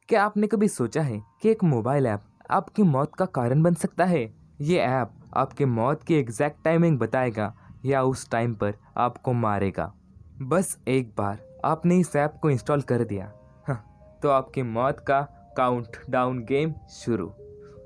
क्या आपने कभी सोचा है कि एक मोबाइल ऐप आपकी मौत का कारण बन सकता है? ये ऐप आपके मौत की एग्जैक्ट टाइमिंग बताएगा या उस टाइम पर आपको मारेगा। बस एक बार आपने इस ऐप को इंस्टॉल कर दिया, तो आपकी मौत का काउंटडाउन गेम शुरू।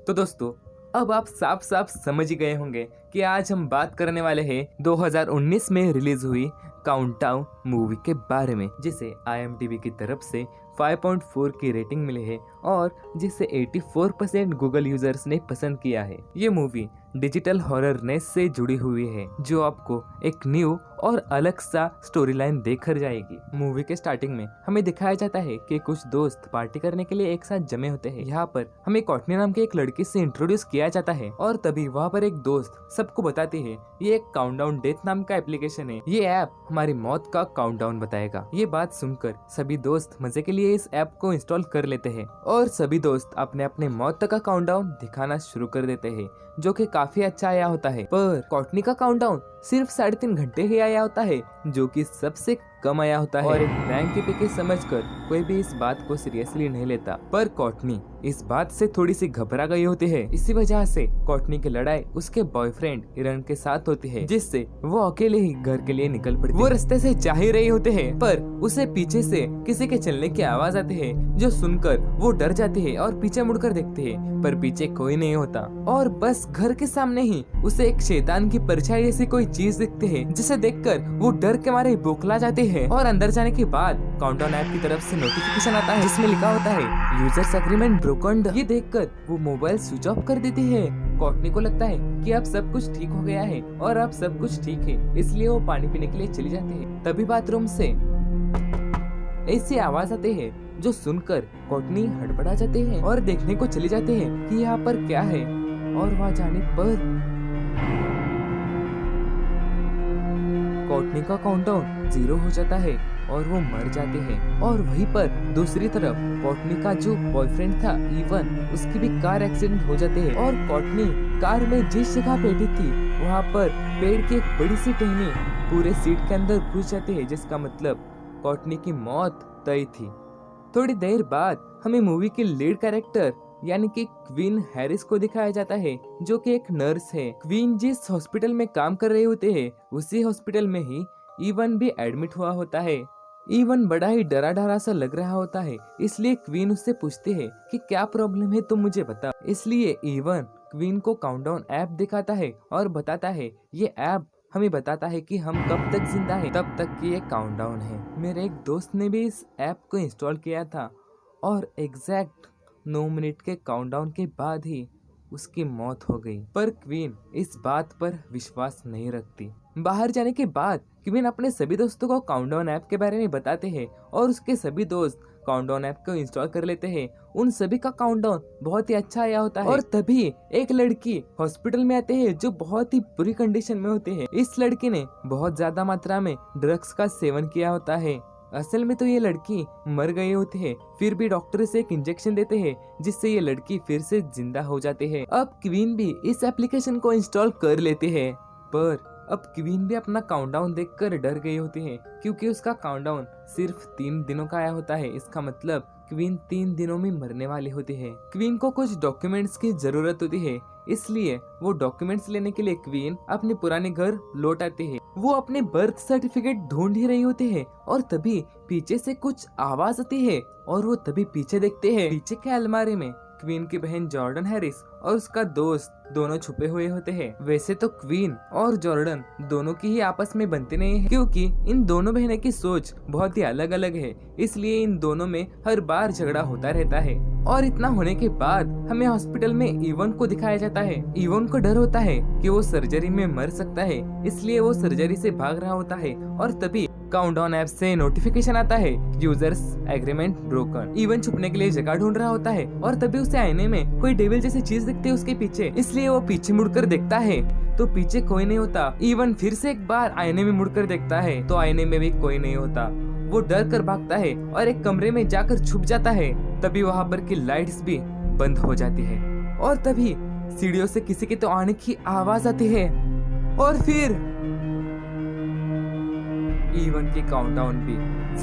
तो दोस्तों, अब आप साफ साफ समझ ही गए होंगे कि आज हम बात करने वाले हैं 2019 में रिलीज हुई काउंटडाउन मूवी के बारे में, जिसे IMDb की तरफ से 5.4 की रेटिंग मिली है और जिसे 84% गूगल यूजर्स ने पसंद किया है। ये मूवी डिजिटल हॉररनेस से जुड़ी हुई है, जो आपको एक न्यू और अलग सा स्टोरी लाइन देकर जाएगी। मूवी के स्टार्टिंग में हमें दिखाया जाता है कि कुछ दोस्त पार्टी करने के लिए एक साथ जमे होते हैं। यहाँ पर हमें कॉटनी नाम की एक लड़की से इंट्रोड्यूस किया जाता है और तभी वहाँ पर एक दोस्त सबको बताती है ये एक काउंटडाउन डेथ नाम का एप्लीकेशन है, ये ऐप हमारी मौत का काउंटडाउन बताएगा। ये बात सुनकर सभी दोस्त मजे के लिए इस ऐप को इंस्टॉल कर लेते हैं और सभी दोस्त अपने अपने मौत तक का काउंटडाउन दिखाना शुरू कर देते हैं, जो कि काफी अच्छा आया होता है। पर कॉटनी का काउंटडाउन सिर्फ 3.5 घंटे ही आया होता है, जो कि सबसे कम आया होता है और एक प्रैंक की पिके समझकर कोई भी इस बात को सीरियसली नहीं लेता। पर कॉटनी इस बात से थोड़ी सी घबरा गई होती है। इसी वजह से कॉटनी की लड़ाई उसके बॉयफ्रेंड इरन के साथ होती है, जिससे वो अकेले ही घर के लिए निकल पड़ती है। वो रास्ते से जा ही रही होते हैं, पर उसे पीछे से किसी के चलने की आवाज आती है, जो सुनकर वो डर जाती है और पीछे मुड़कर देखती है, पर पीछे कोई नहीं होता और बस घर के सामने ही उसे एक शैतान की परछाई जैसी कोई चीज दिखती है, जिसे देखकर वो डर के मारे बौखला जाती है। और अंदर जाने के बाद काउंटडाउन ऐप की तरफ से नोटिफिकेशन आता है, जिसमें लिखा होता है यूजर्स एग्रीमेंट ब्रोकन। ये देखकर वो मोबाइल स्विच ऑफ कर देती है। कॉटनी को लगता है कि अब सब कुछ ठीक हो गया है और अब सब कुछ ठीक है, इसलिए वो पानी पीने के लिए चली जाती है। तभी बाथरूम से ऐसी आवाज आती है, जो सुनकर कॉटनी हड़बड़ा जाते हैं और देखने को चले जाते हैं कि यहाँ पर क्या है। और वहाँ जाने पर कॉटनी का काउंटडाउन 0 हो जाता है और वो मर जाते हैं। और वहीं पर दूसरी तरफ कॉटनी का जो बॉयफ्रेंड था इवन, उसकी भी कार एक्सीडेंट हो जाते हैं और कॉटनी कार में जिस जगह बैठी थी वहाँ पर पेड़ की एक बड़ी सी टहनी पूरे सीट के अंदर घुस जाती है, जिसका मतलब कॉटनी की मौत तय थी। थोड़ी देर बाद हमें मूवी के लीड कैरेक्टर यानी कि क्वीन हैरिस को दिखाया जाता है, जो कि एक नर्स है। क्वीन जिस हॉस्पिटल में काम कर रहे होते हैं, उसी हॉस्पिटल में ही इवन भी एडमिट हुआ होता है। इवन बड़ा ही डरा डरा सा लग रहा होता है, इसलिए क्वीन उससे पूछती है कि क्या प्रॉब्लम है, तुम मुझे बता। इसलिए इवन क्वीन को काउंटडाउन ऐप दिखाता है और बताता है ये ऐप हमें बताता है कि हम कब तक जिंदा हैं, तब तक की ये काउंटडाउन है। मेरे एक दोस्त ने भी इस ऐप को इंस्टॉल किया था और एग्जैक्ट 9 मिनट के काउंटडाउन के बाद ही उसकी मौत हो गई। पर क्वीन इस बात पर विश्वास नहीं रखती। बाहर जाने के बाद क्वीन अपने सभी दोस्तों को काउंटडाउन ऐप के बारे में बताते हैं और उसके सभी दोस्त काउंटडाउन ऐप को इंस्टॉल कर लेते हैं। उन सभी का काउंटडाउन बहुत ही अच्छा आया होता है और तभी एक लड़की हॉस्पिटल में आते हैं, जो बहुत ही बुरी कंडीशन में होते हैं। इस लड़की ने बहुत ज्यादा मात्रा में ड्रग्स का सेवन किया होता है। असल में तो ये लड़की मर गई होती है, फिर भी डॉक्टर इसे एक इंजेक्शन देते हैं, जिससे ये लड़की फिर से जिंदा हो जाती है। अब क्वीन भी इस एप्लीकेशन को इंस्टॉल कर लेती है, पर अब क्वीन भी अपना काउंटडाउन देखकर डर गई होती है, क्योंकि उसका काउंटडाउन सिर्फ 3 दिनों का आया होता है। इसका मतलब क्वीन 3 दिनों में मरने वाली होती है। क्वीन को कुछ डॉक्यूमेंट्स की जरूरत होती है, इसलिए वो डॉक्यूमेंट्स लेने के लिए क्वीन अपने पुराने घर लौट आती है। वो अपने बर्थ सर्टिफिकेट ढूंढ ही रही होती है और तभी पीछे से कुछ आवाज आती है और वो तभी पीछे देखते हैं। पीछे के अलमारी में क्वीन की बहन जॉर्डन हैरिस और उसका दोस्त दोनों छुपे हुए होते हैं। वैसे तो क्वीन और जॉर्डन दोनों की ही आपस में बनते नहीं है, क्योंकि इन दोनों बहनों की सोच बहुत ही अलग अलग है, इसलिए इन दोनों में हर बार झगड़ा होता रहता है। और इतना होने के बाद हमें हॉस्पिटल में इवन को दिखाया जाता है। इवन को डर होता है कि वो सर्जरी में मर सकता है, इसलिए वो सर्जरी से भाग रहा होता है और तभी काउंटडाउन ऐप से नोटिफिकेशन आता है यूजर्स एग्रीमेंट ब्रोकन। इवन छुपने के लिए जगह ढूंढ रहा होता है और तभी उसे आईने में कोई डेविल जैसी चीज दिखती है उसके पीछे, इसलिए वो पीछे मुड़कर देखता है तो पीछे कोई नहीं होता। इवन फिर से एक बार आईने में मुड़कर देखता है तो आईने में भी कोई नहीं होता। वो डर कर भागता है और एक कमरे में जाकर छुप जाता है। तभी वहाँ पर की लाइट्स भी बंद हो जाती है और तभी सीढ़ियों से किसी के तो आने की आवाज आती है और फिर इवन की काउंटडाउन भी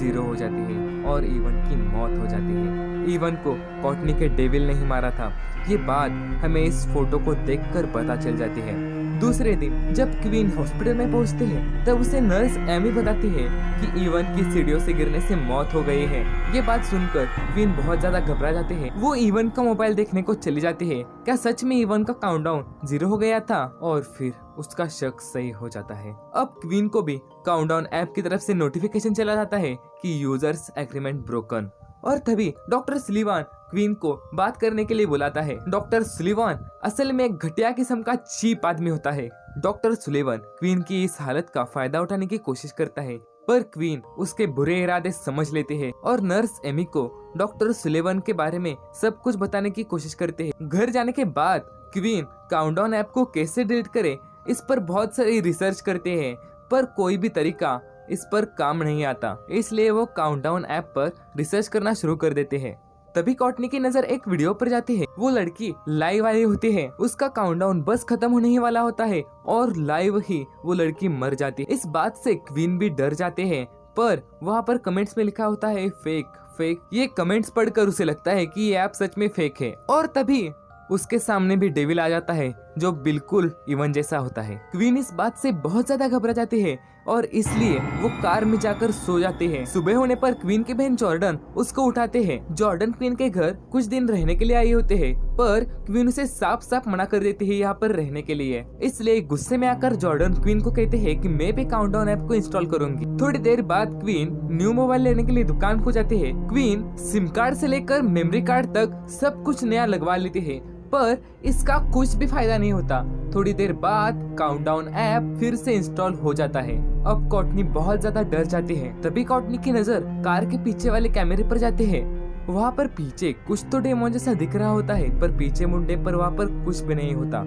0 हो जाती है और इवन की मौत हो जाती है। इवन को कॉटनी के डेविल ने ही मारा था। ये बात हमें इस फोटो को देखकर पता चल जाती है। दूसरे दिन जब क्वीन हॉस्पिटल में पहुंचते हैं तब उसे नर्स एमी बताती है कि इवन की सीढ़ियों से गिरने से मौत हो गई है। ये बात सुनकर क्वीन बहुत ज्यादा घबरा जाते हैं। वो इवन का मोबाइल देखने को चली जाती है। क्या सच में इवन का काउंटडाउन 0 हो गया था? और फिर उसका शक सही हो जाता है। अब क्वीन को भी काउंटडाउन ऐप की तरफ से नोटिफिकेशन चला जाता है कि यूजर्स एग्रीमेंट ब्रोकन। और तभी डॉक्टर सुलिवान क्वीन को बात करने के लिए बुलाता है। डॉक्टर सुलिवान असल में एक घटिया किस्म का चीप आदमी होता है। डॉक्टर सुलिवान क्वीन की इस हालत का फायदा उठाने की कोशिश करता है, पर क्वीन उसके बुरे इरादे समझ लेते हैं और नर्स एमी को डॉक्टर सुलिवान के बारे में सब कुछ बताने की कोशिश करते हैं। घर जाने के बाद क्वीन काउंटडाउन ऐप को कैसे डिलीट करे इस पर बहुत सारी रिसर्च करते हैं, पर कोई भी तरीका इस पर काम नहीं आता। इसलिए वो काउंटडाउन ऐप पर रिसर्च करना शुरू कर देते हैं। तभी कॉटनी की नजर एक वीडियो पर जाती है। वो लड़की लाइव आई होती है। उसका काउंटडाउन बस खत्म होने ही वाला होता है और लाइव ही वो लड़की मर जाती है। इस बात से क्वीन भी डर जाते हैं, पर वहाँ पर कमेंट्स में लिखा होता है फेक फेक। ये कमेंट्स पढ़कर उसे लगता है कि ये ऐप सच में फेक है। और तभी उसके सामने भी डेविल आ जाता है जो बिल्कुल इवन जैसा होता है। क्वीन इस बात से बहुत ज्यादा घबरा जाती है और इसलिए वो कार में जाकर सो जाते हैं। सुबह होने पर क्वीन के बहन जॉर्डन उसको उठाते हैं। जॉर्डन क्वीन के घर कुछ दिन रहने के लिए आई होते हैं, पर क्वीन उसे साफ साफ मना कर देती है यहाँ पर रहने के लिए। इसलिए गुस्से में आकर जॉर्डन क्वीन को कहते हैं कि मैं भी काउंटडाउन ऐप को इंस्टॉल करूंगी। थोड़ी देर बाद क्वीन न्यू मोबाइल लेने के लिए दुकान को जाते हैं। क्वीन सिम कार्ड से लेकर मेमोरी कार्ड तक सब कुछ नया लगवा लेते हैं, पर इसका कुछ भी फायदा नहीं होता। थोड़ी देर बाद काउंटडाउन ऐप फिर से इंस्टॉल हो जाता है। अब कॉटनी बहुत ज्यादा डर जाती है। तभी कॉटनी की नजर कार के पीछे वाले कैमरे पर जाते हैं। वहाँ पर पीछे कुछ तो डेमोन जैसा दिख रहा होता है, पर पीछे मुंडे पर वहाँ पर कुछ भी नहीं होता।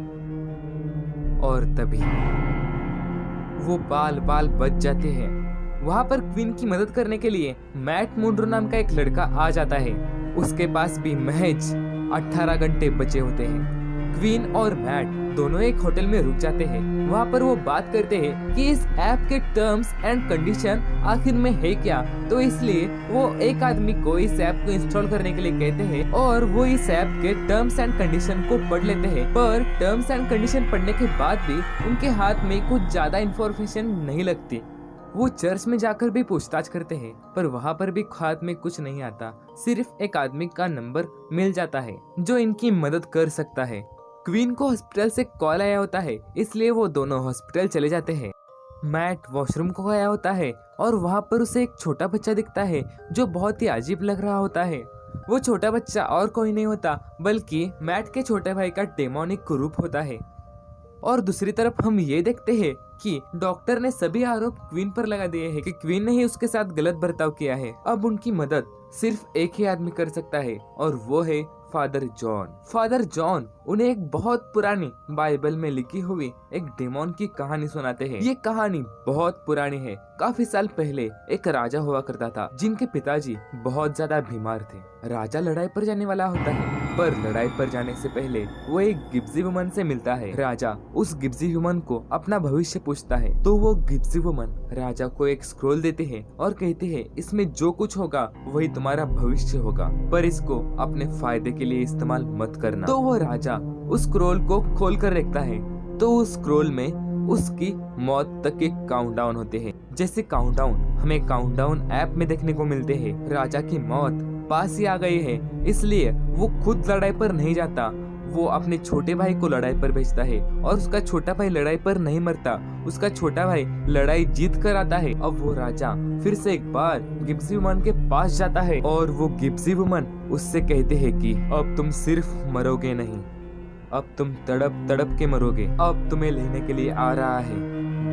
और तभी वो बाल बाल बच जाते हैं। वहाँ पर क्वीन की मदद करने के लिए मैट मुंड्रो नाम का एक लड़का आ जाता है। उसके पास भी महज 18 घंटे बचे होते हैं। क्वीन और मैट दोनों एक होटल में रुक जाते हैं। वहाँ पर वो बात करते हैं कि इस ऐप के टर्म्स एंड कंडीशन आखिर में है क्या। तो इसलिए वो एक आदमी को इस ऐप को इंस्टॉल करने के लिए कहते हैं और वो इस ऐप के टर्म्स एंड कंडीशन को पढ़ लेते हैं। पर टर्म्स एंड कंडीशन पढ़ने के बाद भी उनके हाथ में कुछ ज्यादा इंफॉर्मेशन नहीं लगती। वो चर्च में जाकर भी पूछताछ करते हैं, पर वहाँ पर भी हाथ में कुछ नहीं आता। सिर्फ एक आदमी का नंबर मिल जाता है जो इनकी मदद कर सकता है। क्वीन को हॉस्पिटल से कॉल आया होता है, इसलिए वो दोनों हॉस्पिटल चले जाते हैं। मैट वॉशरूम को गया होता है और वहाँ पर उसे एक छोटा बच्चा दिखता है जो बहुत ही अजीब लग रहा होता है। वो छोटा बच्चा और कोई नहीं होता बल्कि मैट के छोटे भाई का डेमोनिक रूप होता है। और दूसरी तरफ हम ये देखते हैं कि डॉक्टर ने सभी आरोप क्वीन पर लगा दिए हैं कि क्वीन ने ही उसके साथ गलत बर्ताव किया है। अब उनकी मदद सिर्फ एक ही आदमी कर सकता है और वो है फादर जॉन। फादर जॉन उन्हें एक बहुत पुरानी बाइबल में लिखी हुई एक डेमोन की कहानी सुनाते हैं। ये कहानी बहुत पुरानी है। काफी साल पहले एक राजा हुआ करता था जिनके पिताजी बहुत ज्यादा बीमार थे। राजा लड़ाई पर जाने वाला होता है, पर लड़ाई पर जाने से पहले वो एक गिप्सी वुमन से मिलता है। राजा उस गिप्सी वुमन को अपना भविष्य पूछता है, तो वो गिप्सी वुमन राजा को एक स्क्रोल देते हैं और कहते हैं इसमें जो कुछ होगा वही तुम्हारा भविष्य होगा, पर इसको अपने फायदे के लिए इस्तेमाल मत करना। तो वो राजा उस स्क्रोल को खोल कर देखता है, तो उस स्क्रोल में उसकी मौत तक के काउंटडाउन होते हैं। जैसे काउंटडाउन हमें काउंटडाउन ऐप में देखने को मिलते हैं। राजा की मौत पास ही आ गई है, इसलिए वो खुद लड़ाई पर नहीं जाता। वो अपने छोटे भाई को लड़ाई पर भेजता है और उसका छोटा भाई लड़ाई पर नहीं मरता। उसका छोटा भाई लड़ाई जीत कर आता है। अब वो राजा फिर से एक बार गिप्सी वुमन के पास जाता है और वो गिप्सी वुमन उससे कहते हैं कि अब तुम सिर्फ मरोगे नहीं, अब तुम तड़प तड़प के मरोगे। अब तुम्हें लेने के लिए आ रहा है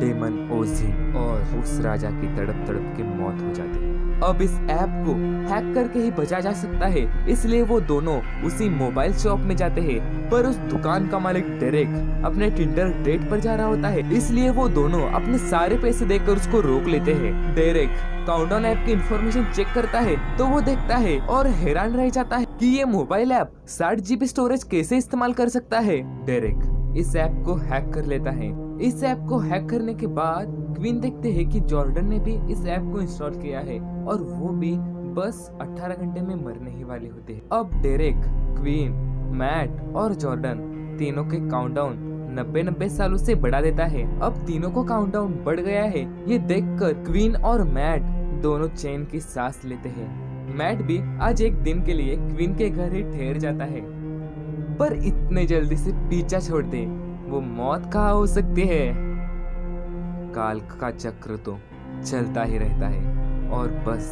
डेमन ओजिन। और उस राजा की तड़प तड़प के मौत हो जाती है। अब इस ऐप को हैक करके ही बचा जा सकता है, इसलिए वो दोनों उसी मोबाइल शॉप में जाते हैं। पर उस दुकान का मालिक डेरेक अपने टिंडर डेट पर जा रहा होता है, इसलिए वो दोनों अपने सारे पैसे देकर उसको रोक लेते हैं। डेरेक काउंटडाउन ऐप की इंफॉर्मेशन चेक करता है तो वो देखता है और हैरान रह जाता है कि ये मोबाइल ऐप 60 GB स्टोरेज कैसे इस्तेमाल कर सकता है। डेरेक इस ऐप को हैक कर लेता है। इस ऐप को हैक करने के बाद क्वीन देखते हैं कि जॉर्डन ने भी इस ऐप को इंस्टॉल किया है और वो भी बस 18 घंटे में मरने ही वाले होते हैं। अब डेरेक, क्वीन, मैट और जॉर्डन तीनों के काउंटडाउन 90 सालों से बढ़ा देता है। अब तीनों को काउंटडाउन बढ़ गया है। ये देखकर क्वीन और मैट दोनों चैन की सांस लेते हैं। मैट भी आज एक दिन के लिए क्वीन के घर ही ठहर जाता है, पर इतने जल्दी से पीछा छोड़ दे वो मौत कहाँ हो सकती है। काल का चक्र तो चलता ही रहता है और बस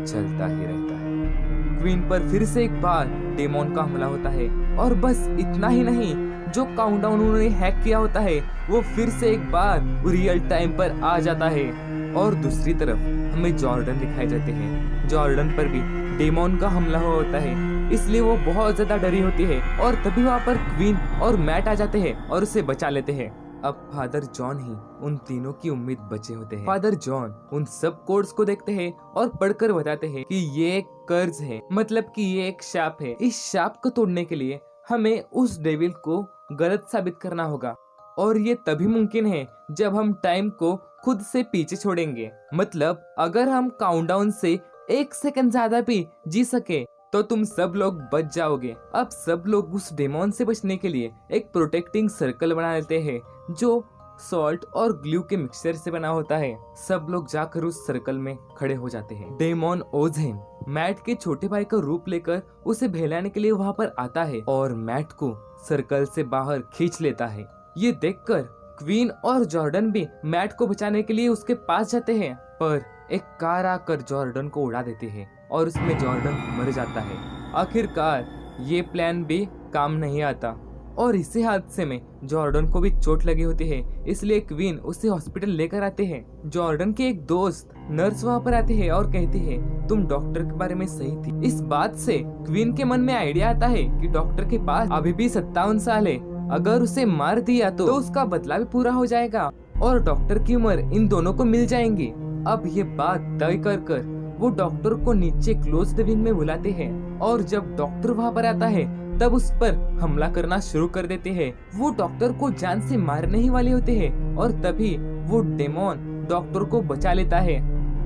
चलता ही रहता है। क्वीन पर फिर से एक बार डेमोन का हमला होता है और बस इतना ही नहीं, जो काउंटडाउन उन्होंने हैक किया होता है वो फिर से एक बार रियल टाइम पर आ जाता है। और दूसरी तरफ हमें जॉर्डन दिखाए जाते हैं। जॉर्डन पर भी डेमोन का हमला होता है, इसलिए वो बहुत ज्यादा डरी होती है और तभी वहाँ पर क्वीन और मैट आ जाते हैं और उसे बचा लेते हैं। अब फादर जॉन ही उन तीनों की उम्मीद बचे होते हैं। फादर जॉन उन सब कोड्स को देखते हैं और पढ़कर बताते हैं कि ये एक कर्ज है, मतलब कि ये एक शाप है। इस शाप को तोड़ने के लिए हमें उस डेविल को गलत साबित करना होगा और ये तभी मुमकिन है जब हम टाइम को खुद से पीछे छोड़ेंगे। मतलब अगर हम काउंटडाउन से 1 सेकंड ज्यादा भी जी सके तो तुम सब लोग बच जाओगे। अब सब लोग उस डेमोन से बचने के लिए एक प्रोटेक्टिंग सर्कल बना लेते हैं जो सॉल्ट और ग्लू के मिक्सचर से बना होता है। सब लोग जाकर उस सर्कल में खड़े हो जाते हैं। डेमोन ओजेन मैट के छोटे भाई का रूप लेकर उसे बहलाने के लिए वहाँ पर आता है और मैट को सर्कल से बाहर खींच लेता है। ये देखकर क्वीन और जॉर्डन भी मैट को बचाने के लिए उसके पास जाते हैं, पर एक कार आकर जॉर्डन को उड़ा देती है और उसमें जॉर्डन मर जाता है। आखिरकार ये प्लान भी काम नहीं आता और इसी हादसे में जॉर्डन को भी चोट लगी होती है, इसलिए क्वीन उसे हॉस्पिटल लेकर आते हैं। जॉर्डन के एक दोस्त नर्स वहाँ पर आती है और कहती है तुम डॉक्टर के बारे में सही थी। इस बात से क्वीन के मन में आइडिया आता है कि डॉक्टर के पास अभी भी 57 साल है, अगर उसे मार दिया तो उसका बदला भी पूरा हो जाएगा और डॉक्टर की उम्र इन दोनों को मिल जाएंगी। अब ये बात तय कर वो डॉक्टर को नीचे क्लोज विंग में बुलाते हैं और जब डॉक्टर वहाँ पर आता है तब उस पर हमला करना शुरू कर देते हैं। वो डॉक्टर को जान से मारने ही वाले होते हैं और तभी वो डेमोन डॉक्टर को बचा लेता है।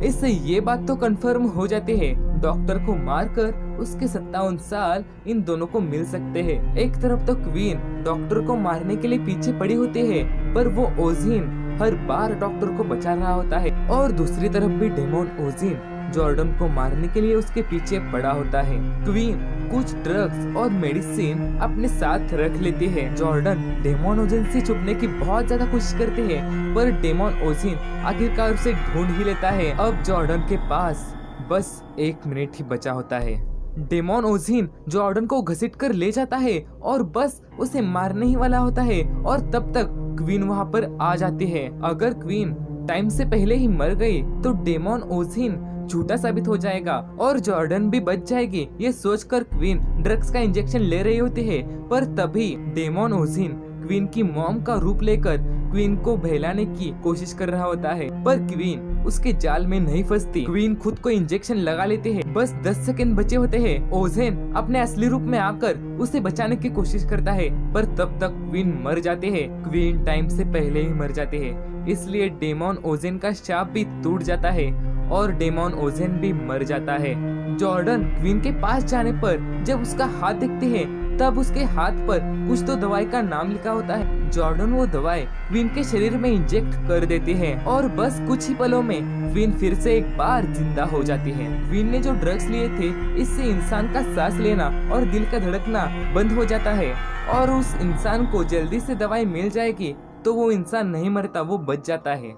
इससे ये बात तो कंफर्म हो जाती है डॉक्टर को मारकर उसके 57 साल इन दोनों को मिल सकते हैं। एक तरफ तो क्वीन डॉक्टर को मारने के लिए पीछे पड़ी होती है, पर वो ओजिन हर बार डॉक्टर को बचा रहा होता है और दूसरी तरफ भी डेमोन ओजिन जॉर्डन को मारने के लिए उसके पीछे पड़ा होता है। क्वीन कुछ ड्रग्स और मेडिसिन अपने साथ रख लेती है। जॉर्डन डेमोन ओजिन से छुपने की बहुत ज्यादा कोशिश करते हैं, पर डेमोन ओजिन आखिरकार उसे ढूंढ ही लेता है। अब जॉर्डन के पास बस 1 मिनट ही बचा होता है। डेमोन ओजिन जॉर्डन को घसीट कर ले जाता है और बस उसे मारने ही वाला होता है और तब तक क्वीन वहाँ पर आ जाती है। अगर क्वीन टाइम से पहले ही मर गई तो डेमोन ओजिन झूठा साबित हो जाएगा और जॉर्डन भी बच जाएगी। ये सोचकर क्वीन ड्रग्स का इंजेक्शन ले रही होती है, पर तभी डेमोन ओजिन क्वीन की मॉम का रूप लेकर क्वीन को बहलाने की कोशिश कर रहा होता है, पर क्वीन उसके जाल में नहीं फंसती। क्वीन खुद को इंजेक्शन लगा लेते हैं। बस 10 सेकंड बचे होते हैं। ओजेन अपने असली रूप में आकर उसे बचाने की कोशिश करता है, पर तब तक क्वीन मर जाते हैं। क्वीन टाइम से पहले ही मर जाते हैं, इसलिए डेमोन ओजेन का शाप भी टूट जाता है और डेमोन ओजेन भी मर जाता है। जॉर्डन क्वीन के पास जाने पर जब उसका हाथ देखते हैं तब उसके हाथ पर कुछ तो दवाई का नाम लिखा होता है। जॉर्डन वो दवाई क्वीन के शरीर में इंजेक्ट कर देते हैं और बस कुछ ही पलों में क्वीन फिर से एक बार जिंदा हो जाती है। क्वीन ने जो ड्रग्स लिए थे इससे इंसान का सांस लेना और दिल का धड़कना बंद हो जाता है और उस इंसान को जल्दी से दवाई मिल जाएगी तो वो इंसान नहीं मरता, वो बच जाता है।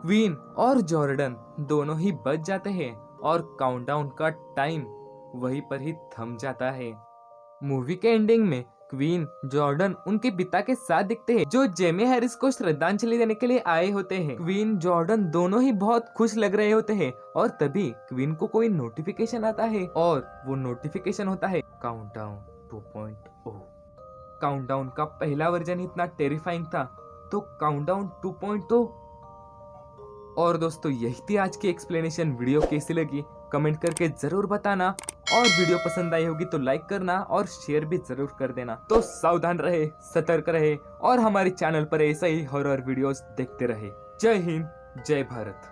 क्वीन और जॉर्डन दोनों ही बच जाते हैं और काउंटडाउन का टाइम वहीं पर ही थम जाता है। मूवी के एंडिंग में क्वीन जॉर्डन उनके पिता के साथ दिखते हैं जो जेमी हैरिस को श्रद्धांजलि देने के लिए आए होते हैं। क्वीन जॉर्डन दोनों ही बहुत खुश लग रहे होते हैं और तभी क्वीन को कोई नोटिफिकेशन आता है और वो नोटिफिकेशन होता है काउंटडाउन 2.0। काउंटडाउन का पहला वर्जन इतना टेरिफाइंग था तो काउंटडाउन 2.0। और दोस्तों यही थी आज की एक्सप्लेनेशन। वीडियो कैसी लगी कमेंट करके जरूर बताना और वीडियो पसंद आई होगी तो लाइक करना और शेयर भी जरूर कर देना। तो सावधान रहे, सतर्क रहे और हमारे चैनल पर ऐसा ही हॉरर वीडियोस देखते रहे। जय हिंद, जय भारत।